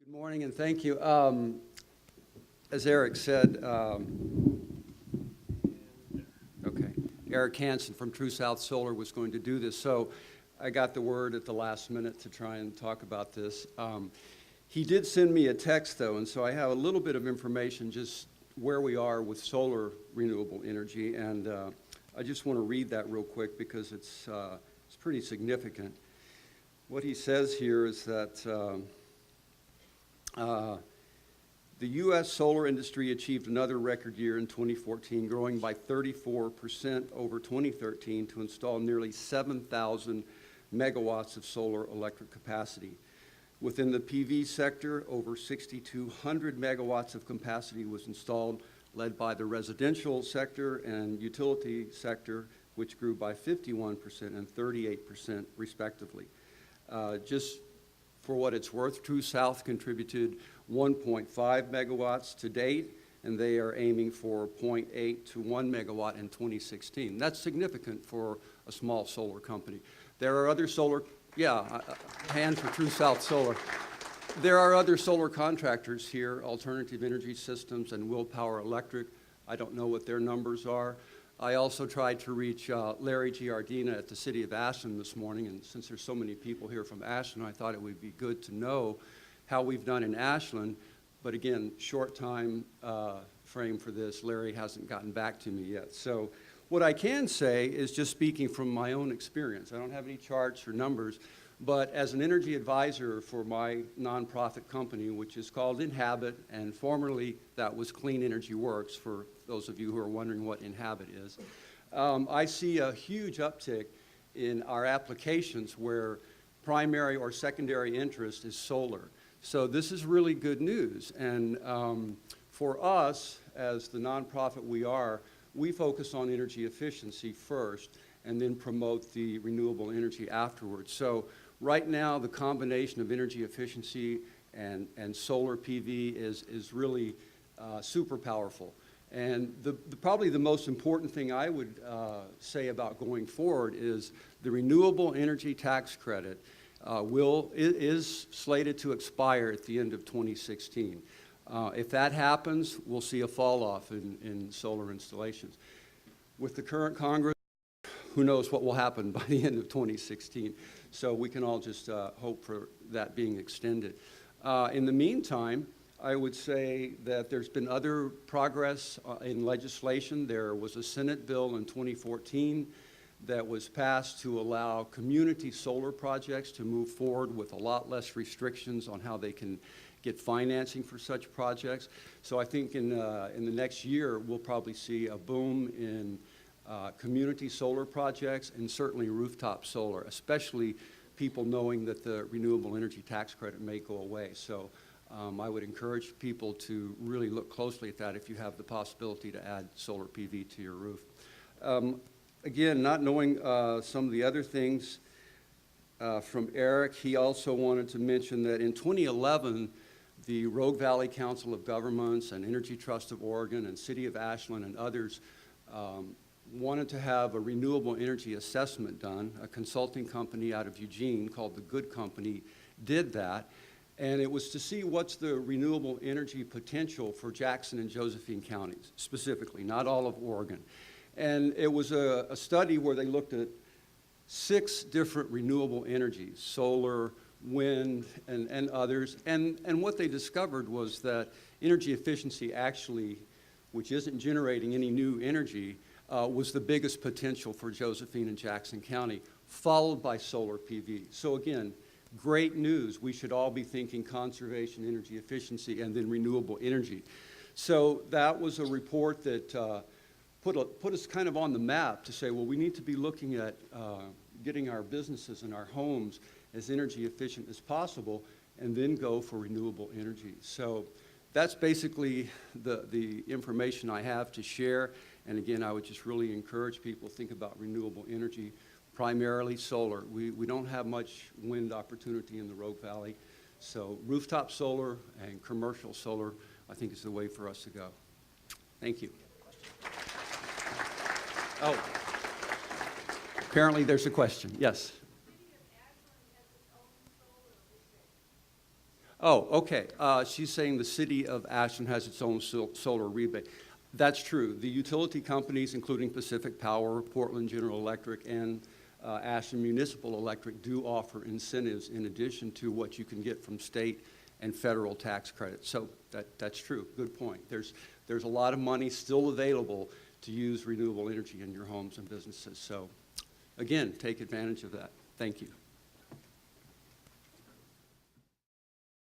Good morning and thank you. As Eric said, Eric Hansen from True South Solar was going to do this, so I got the word at the last minute to try and talk about this. He did send me a text though, and so I have a little bit of information just where we are with solar renewable energy, and I just want to read that real quick because it's pretty significant. What he says here is that the U.S. solar industry achieved another record year in 2014, growing by 34% over 2013 to install nearly 7,000 megawatts of solar electric capacity. Within the PV sector, over 6,200 megawatts of capacity was installed, led by the residential sector and utility sector, which grew by 51% and 38% respectively. Just for what it's worth, True South contributed 1.5 megawatts to date, and they are aiming for 0.8 to 1 megawatt in 2016. That's significant for a small solar company. There are other solar, hand for True South Solar. There are other solar contractors here, Alternative Energy Systems and Will Power Electric. I don't know what their numbers are. I also tried to reach Larry Giardina at the City of Ashland this morning, and since there's so many people here from Ashland, I thought it would be good to know how we've done in Ashland. But again, short time frame for this. Larry hasn't gotten back to me yet. So what I can say is just speaking from my own experience. I don't have any charts or numbers, but as an energy advisor for my nonprofit company, which is called Inhabit, and formerly that was Clean Energy Works, for those of you who are wondering what Inhabit is, I see a huge uptick in our applications where primary or secondary interest is solar. So this is really good news. And for us, as the nonprofit we are, we focus on energy efficiency first and then promote the renewable energy afterwards. So right now, the combination of energy efficiency and solar PV is really super powerful. And probably the most important thing I would say about going forward is the renewable energy tax credit is slated to expire at the end of 2016. If that happens, we'll see a fall off in solar installations. With the current Congress, who knows what will happen by the end of 2016. So we can all just hope for that being extended. In the meantime, I would say that there's been other progress in legislation. There was a Senate bill in 2014 that was passed to allow community solar projects to move forward with a lot less restrictions on how they can get financing for such projects. So I think in the next year, we'll probably see a boom in community solar projects and certainly rooftop solar, especially people knowing that the renewable energy tax credit may go away. So I would encourage people to really look closely at that if you have the possibility to add solar PV to your roof. Again, not knowing some of the other things from Eric, he also wanted to mention that in 2011, the Rogue Valley Council of Governments and Energy Trust of Oregon and City of Ashland and others wanted to have a renewable energy assessment done. A consulting company out of Eugene called The Good Company did that, and it was to see what's the renewable energy potential for Jackson and Josephine counties, specifically, not all of Oregon. And it was a study where they looked at 6 different renewable energies, solar, wind, and others, and what they discovered was that energy efficiency actually, which isn't generating any new energy, was the biggest potential for Josephine and Jackson County, followed by solar PV. So again, great news. We should all be thinking conservation, energy efficiency, and then renewable energy. So that was a report that put us kind of on the map to say, well, we need to be looking at getting our businesses and our homes as energy efficient as possible, and then go for renewable energy. So that's basically the information I have to share. And again, I would just really encourage people to think about renewable energy, primarily solar. We don't have much wind opportunity in the Rogue Valley. So rooftop solar and commercial solar, I think, is the way for us to go. Thank you. Oh, apparently there's a question. Yes. Oh, okay. She's saying the city of Ashland has its own solar rebate. That's true. The utility companies, including Pacific Power, Portland General Electric, and Ashland Municipal Electric, do offer incentives in addition to what you can get from state and federal tax credits. So that's true. Good point. There's a lot of money still available to use renewable energy in your homes and businesses. So again, take advantage of that. Thank you.